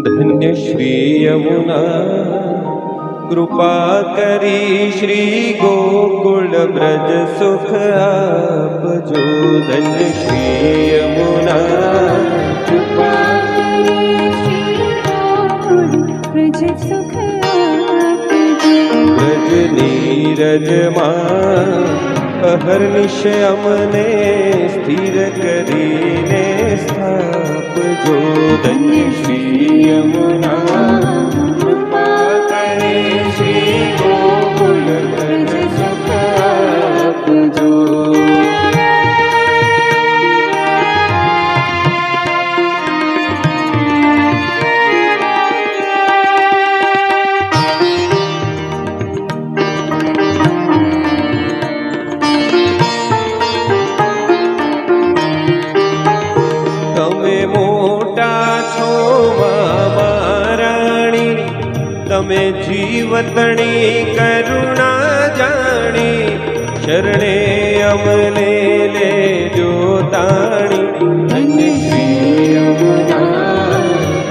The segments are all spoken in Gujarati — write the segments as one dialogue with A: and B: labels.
A: ધન્ય શ્રી યમુના કૃપા કરી શ્રી ગોકુળ બ્રજ સુખ આપજો. ધન્ય શ્રી યમુના
B: કૃપા કરી શ્રી ગોકુળ બ્રજ સુખ આપજો.
A: બ્રજ નીરજમાં અહર્નિશ અમને સ્થિર કરીને સ્થાપજો. ધન્ય શ્રી યમુના કૃપા કરી શ્રી ગોકુળ બ્રજ સુખ આપજો. તમે જીવતણી કરુણા જાણી શરણે અમને લેજો તાણી. ધન્ય શ્રી યમુના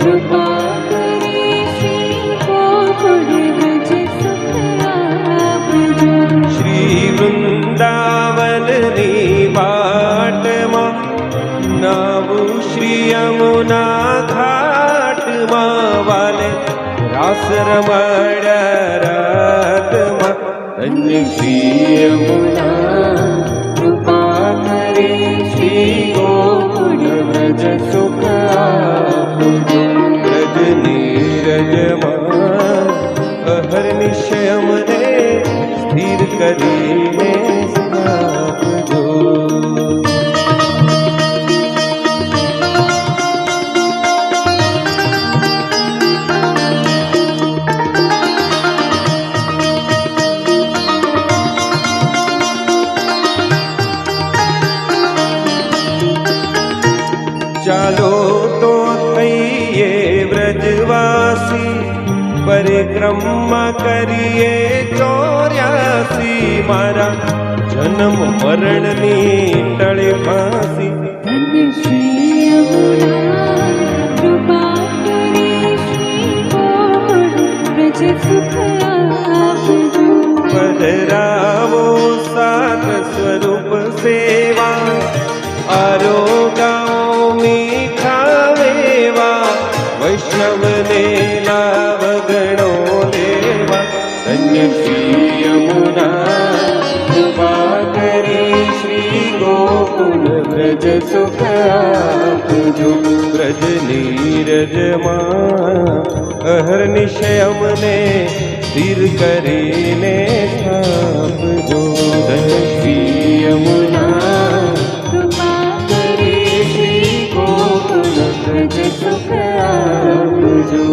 B: કૃપા કરી શ્રી ગોકુળ બ્રજ સુખ આપજો.
A: શ્રી વૃંદાવનની વાટમાં નાવું શ્રી યમુના ઘાટમાં વાલે રાસ રમણ રાતમાં. ધન્ય શ્રી યમુના કૃપા કરી શ્રી ગોકુળ બ્રજ સુખ આપજો. બ્રજ નીરજમાં અહર્નિશ અમને સ્થિર કરીને સ્થાપજો. ચાલો તો થઈએ વ્રજવાસી પરિક્રમા કરીએ 84 મારા જન્મ મરણની ટળે ફાંસી.
B: ધન્ય શ્રી યમુના કૃપા કરી શ્રી ગોકુળ બ્રજ સુખ આપજો.
A: પધરાવો સાત સ્વરૂપ સેવા આરોગાઓ મીઠાવેવા વૈષ્ણવને લાવ ગણો લેવા. ધન્ય શ્રી યમુના કૃપા કરી શ્રી ગોકુળ બ્રજ સુખ આપજો. બ્રજ નીરજમાં અહર્નિશ અમને સ્થિર કરીને સ્થાપજો. ધન્ય શ્રી યમુના
B: કૃપા કરી શ્રી ગોકુળ બ્રજ સુખ આપજો.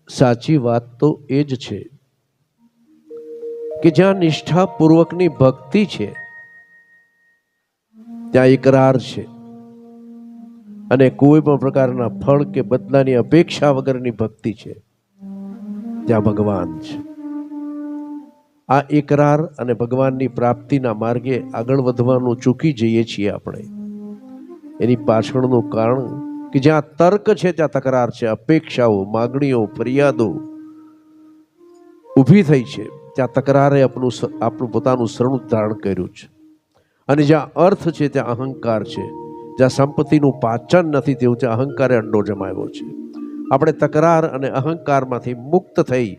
C: સાચી વાત તો એ જ છે કે જ્યાં નિષ્ઠાપૂર્વકની ભક્તિ છે ત્યાં એકરાર છે અને કોઈ પણ પ્રકારના ફળ કે બદલાની અપેક્ષા વગરની ભક્તિ છે ત્યાં ભગવાન છે. આ એકરાર અને ભગવાનની પ્રાપ્તિના માર્ગે આગળ વધવાનું ચૂકી જઈએ છીએ આપણે. એની પાછળનું કારણ કે જ્યાં તર્ક છે ત્યાં તકરાર છે, અપેક્ષાઓ, માગણીઓ, ફરિયાદો ઊભી થઈ છે ત્યાં તકરારે આપણું પોતાનું શરણું ધારણ કર્યું છે. અને જ્યાં અર્થ છે ત્યાં અહંકાર છે, જ્યાં સંપત્તિનું પાચન નથી તેવું ત્યાં અહંકારે અંડો જમાવ્યો છે. આપણે તકરાર અને અહંકારમાંથી મુક્ત થઈ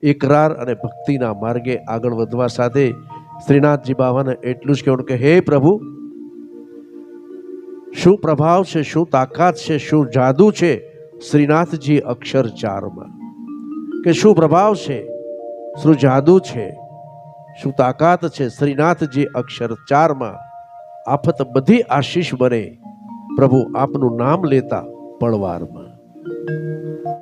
C: એકરાર અને ભક્તિના માર્ગે આગળ વધવા સાથે શ્રીનાથજી બાવાને એટલું જ કહેવાનું કે હે પ્રભુ, શું પ્રભાવ છે, શું તાકાત છે, શું જાદુ છે શ્રીનાથજી અક્ષર 4માં, કે શું પ્રભાવ છે, શું જાદુ છે, શું તાકાત છે શ્રીનાથજી અક્ષર 4માં. આફત બધી આશીષ બને પ્રભુ આપનું નામ લેતા પળવારમાં.